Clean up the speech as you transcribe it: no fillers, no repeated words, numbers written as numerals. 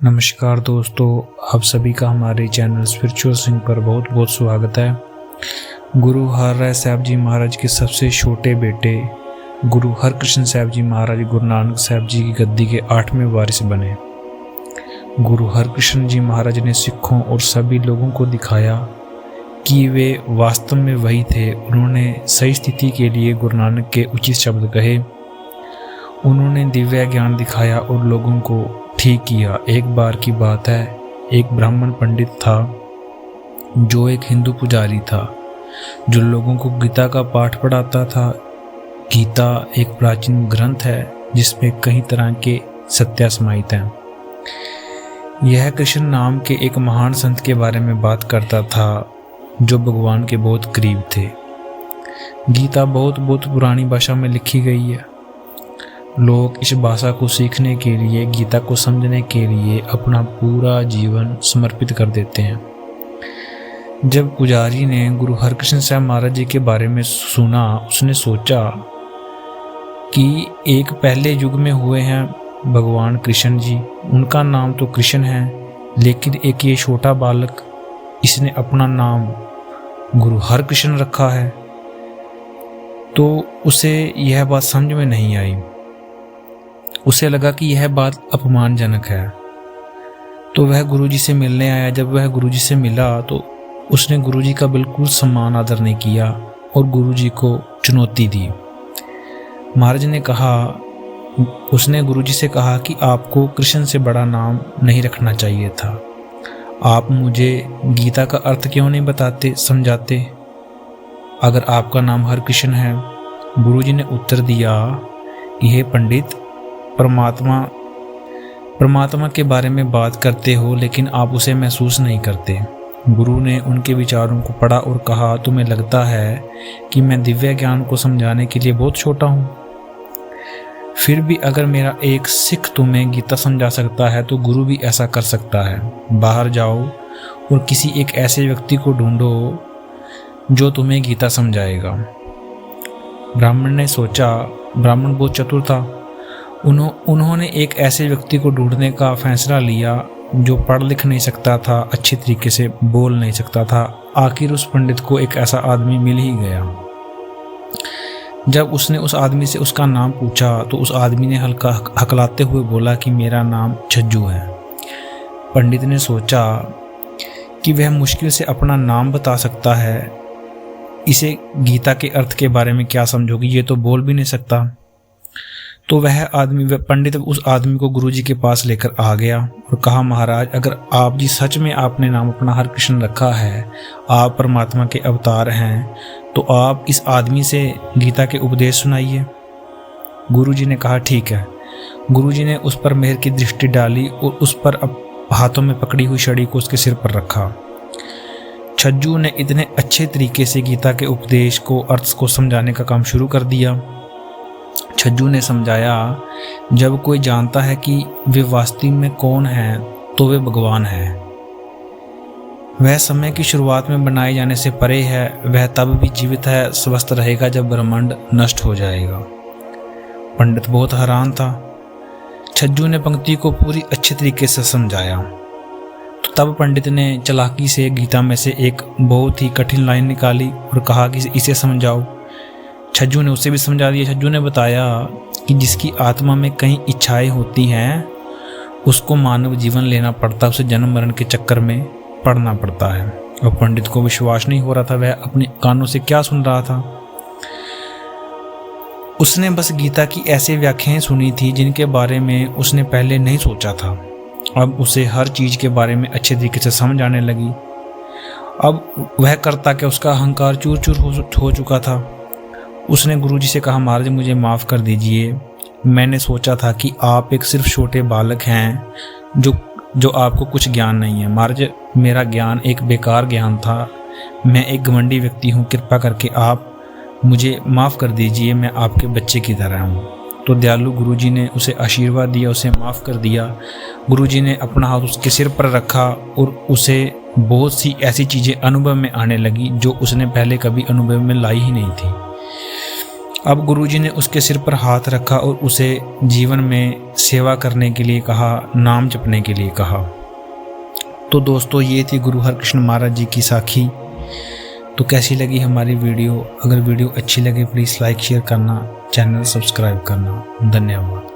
नमस्कार दोस्तों, आप सभी का हमारे चैनल स्पिरिचुअल सिंह पर बहुत बहुत स्वागत है। गुरु हर राय साहब जी महाराज के सबसे छोटे बेटे गुरु हरकृष्ण साहब जी महाराज गुरु नानक साहब जी की गद्दी के 8वें वारिस बने। गुरु हरकृष्ण जी महाराज ने सिखों और सभी लोगों को दिखाया कि वे वास्तव में वही थे। उन्होंने सही स्थिति के लिए गुरु नानक के उचित शब्द कहे। उन्होंने दिव्य ज्ञान दिखाया और लोगों को ठीक किया। एक बार की बात है, एक ब्राह्मण पंडित था जो एक हिंदू पुजारी था, जो लोगों को गीता का पाठ पढ़ाता था। गीता एक प्राचीन ग्रंथ है जिसमें कई तरह के सत्य समाहित हैं। यह कृष्ण नाम के एक महान संत के बारे में बात करता था जो भगवान के बहुत करीब थे। गीता बहुत पुरानी भाषा में लिखी गई है। लोग इस भाषा को सीखने के लिए, गीता को समझने के लिए अपना पूरा जीवन समर्पित कर देते हैं। जब पुजारी ने गुरु हरकृष्ण साहब महाराज जी के बारे में सुना, उसने सोचा कि एक पहले युग में हुए हैं भगवान कृष्ण जी, उनका नाम तो कृष्ण है, लेकिन एक ये छोटा बालक, इसने अपना नाम गुरु हरकृष्ण रखा है। तो उसे यह बात समझ में नहीं आई। उसे लगा कि यह बात अपमानजनक है। तो वह गुरुजी से मिलने आया। जब वह गुरुजी से मिला तो उसने गुरुजी का बिल्कुल सम्मान आदर नहीं किया और गुरुजी को चुनौती दी। महाराज ने कहा, उसने गुरुजी से कहा कि आपको कृष्ण से बड़ा नाम नहीं रखना चाहिए था। आप मुझे गीता का अर्थ क्यों नहीं बताते, समझाते, अगर आपका नाम हरकृष्ण है। गुरुजी ने उत्तर दिया, यह पंडित, परमात्मा के बारे में बात करते हो लेकिन आप उसे महसूस नहीं करते। गुरु ने उनके विचारों को पढ़ा और कहा, तुम्हें लगता है कि मैं दिव्य ज्ञान को समझाने के लिए बहुत छोटा हूँ। फिर भी अगर मेरा एक सिख तुम्हें गीता समझा सकता है तो गुरु भी ऐसा कर सकता है। बाहर जाओ और किसी एक ऐसे व्यक्ति को ढूंढो जो तुम्हें गीता समझाएगा। ब्राह्मण ने सोचा, ब्राह्मण बहुत चतुर था। उन्होंने एक ऐसे व्यक्ति को ढूंढने का फैसला लिया जो पढ़ लिख नहीं सकता था, अच्छी तरीके से बोल नहीं सकता था। आखिर उस पंडित को एक ऐसा आदमी मिल ही गया। जब उसने उस आदमी से उसका नाम पूछा तो उस आदमी ने हल्का हकलाते हुए बोला कि मेरा नाम छज्जू है। पंडित ने सोचा कि वह मुश्किल से अपना नाम बता सकता है, इसे गीता के अर्थ के बारे में क्या समझोगी, ये तो बोल भी नहीं सकता। तो वह पंडित उस आदमी को गुरुजी के पास लेकर आ गया और कहा, महाराज, अगर आप जी सच में आपने नाम अपना हरकृष्ण रखा है, आप परमात्मा के अवतार हैं, तो आप इस आदमी से गीता के उपदेश सुनाइए। गुरुजी ने कहा, ठीक है। गुरुजी ने उस पर मेहर की दृष्टि डाली और उस पर हाथों में पकड़ी हुई छड़ी को उसके सिर पर रखा। छज्जू ने इतने अच्छे तरीके से गीता के उपदेश को, अर्थ को समझाने का काम शुरू कर दिया। छज्जू ने समझाया, जब कोई जानता है कि वे वास्तव में कौन है तो वे भगवान है। वह समय की शुरुआत में बनाए जाने से परे है। वह तब भी जीवित है, स्वस्थ रहेगा जब ब्रह्मांड नष्ट हो जाएगा। पंडित बहुत हैरान था। छज्जू ने पंक्ति को पूरी अच्छे तरीके से समझाया। तो तब पंडित ने चालाकी से गीता में से एक बहुत ही कठिन लाइन निकाली और कहा कि इसे समझाओ। छज्जू ने उसे भी समझा दिया। छज्जू ने बताया कि जिसकी आत्मा में कई इच्छाएं होती हैं उसको मानव जीवन लेना पड़ता है, उसे जन्म मरण के चक्कर में पड़ना पड़ता है। और पंडित को विश्वास नहीं हो रहा था, वह अपने कानों से क्या सुन रहा था। उसने बस गीता की ऐसी व्याख्याएं सुनी थी जिनके बारे में उसने पहले नहीं सोचा था। अब उसे हर चीज के बारे में अच्छे तरीके से समझ आने लगी। अब वह करता कि उसका अहंकार चूर चूर हो चुका था। उसने गुरुजी से कहा, महाराज मुझे माफ़ कर दीजिए, मैंने सोचा था कि आप एक सिर्फ छोटे बालक हैं जो आपको कुछ ज्ञान नहीं है। महाराज, मेरा ज्ञान एक बेकार ज्ञान था, मैं एक घमंडी व्यक्ति हूँ, कृपा करके आप मुझे माफ़ कर दीजिए, मैं आपके बच्चे की तरह हूँ। तो दयालु गुरुजी ने उसे आशीर्वाद दिया, उसे माफ़ कर दिया। गुरुजी ने अपना हाथ उसके सिर पर रखा और उसे बहुत सी ऐसी चीज़ें अनुभव में आने लगी जो उसने पहले कभी अनुभव में लाई ही नहीं थी। अब गुरुजी ने उसके सिर पर हाथ रखा और उसे जीवन में सेवा करने के लिए कहा, नाम जपने के लिए कहा। तो दोस्तों, ये थी गुरु हरकृष्ण महाराज जी की साखी। तो कैसी लगी हमारी वीडियो? अगर वीडियो अच्छी लगे प्लीज़ लाइक शेयर करना, चैनल सब्सक्राइब करना। धन्यवाद।